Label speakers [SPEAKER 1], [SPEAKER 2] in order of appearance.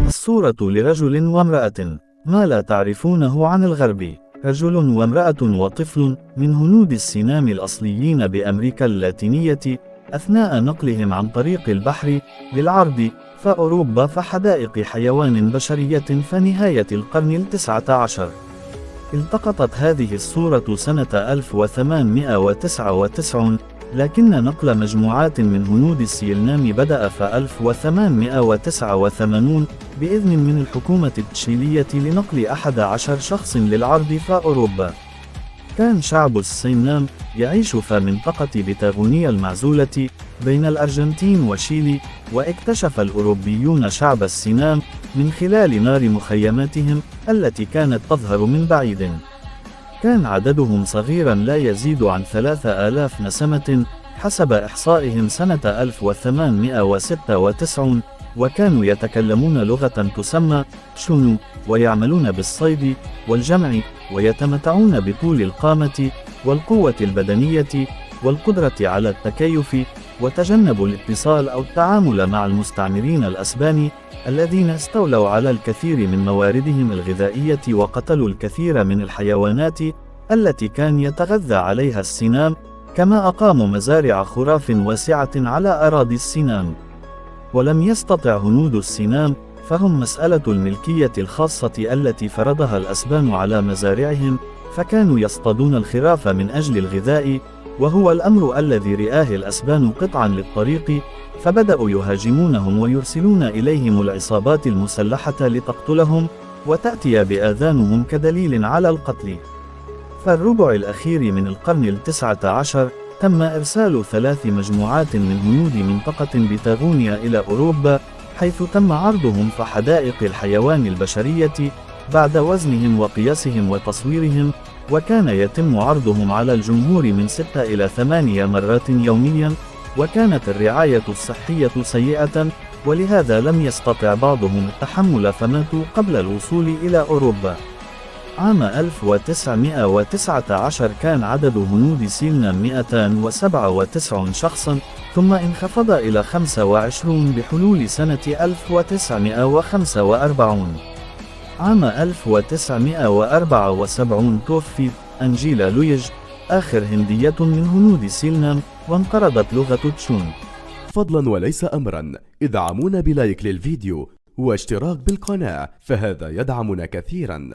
[SPEAKER 1] الصورة لرجل وامرأة. ما لا تعرفونه عن الغرب. رجل وامرأة وطفل من هنود السنام الأصليين بأمريكا اللاتينية أثناء نقلهم عن طريق البحر للعرض فأوروبا فحدائق حيوان بشرية فنهاية القرن التاسع عشر. التقطت هذه الصورة سنة 1899، لكن نقل مجموعات من هنود السيلنام بدأ في 1889 بإذن من الحكومة التشيلية لنقل 11 شخص للعرض في أوروبا. كان شعب السينام يعيش في منطقة بتاغونيا المعزولة بين الأرجنتين وشيلي، واكتشف الأوروبيون شعب السينام من خلال نار مخيماتهم التي كانت تظهر من بعيد. كان عددهم صغيرا لا يزيد عن 3000 نسمة حسب إحصائهم سنة 1896، وكانوا يتكلمون لغة تسمى شونو، ويعملون بالصيد والجمع، ويتمتعون بطول القامة والقوة البدنية والقدرة على التكيف، وتجنبوا الاتصال أو التعامل مع المستعمرين الأسبان الذين استولوا على الكثير من مواردهم الغذائية وقتلوا الكثير من الحيوانات التي كان يتغذى عليها السنام، كما أقاموا مزارع خراف واسعة على أراضي السنام. ولم يستطع هنود السنام فهم مسألة الملكية الخاصة التي فرضها الأسبان على مزارعهم، فكانوا يصطادون الخراف من أجل الغذاء، وهو الأمر الذي رآه الأسبان قطعا للطريق، فبدأوا يهاجمونهم ويرسلون إليهم العصابات المسلحة لتقتلهم وتأتي بآذانهم كدليل على القتل. فالربع الأخير من القرن التاسع عشر تم إرسال 3 مجموعات من هنود منطقة بتاغونيا إلى أوروبا، حيث تم عرضهم في حدائق الحيوان البشرية بعد وزنهم وقياسهم وتصويرهم، وكان يتم عرضهم على الجمهور من 6 إلى 8 مرات يوميا، وكانت الرعاية الصحية سيئة، ولهذا لم يستطع بعضهم التحمل فماتوا قبل الوصول إلى أوروبا. عام 1919 كان عدد هنود سيلنام 297 شخصا، ثم انخفض إلى 25 بحلول سنة 1945. عام 1974 توفي أنجيلا لويج، آخر هندية من هنود سيلنام، وانقرضت لغة تشون.
[SPEAKER 2] فضلا وليس أمرا ادعمونا بلايك للفيديو واشتراك بالقناة، فهذا يدعمنا كثيرا.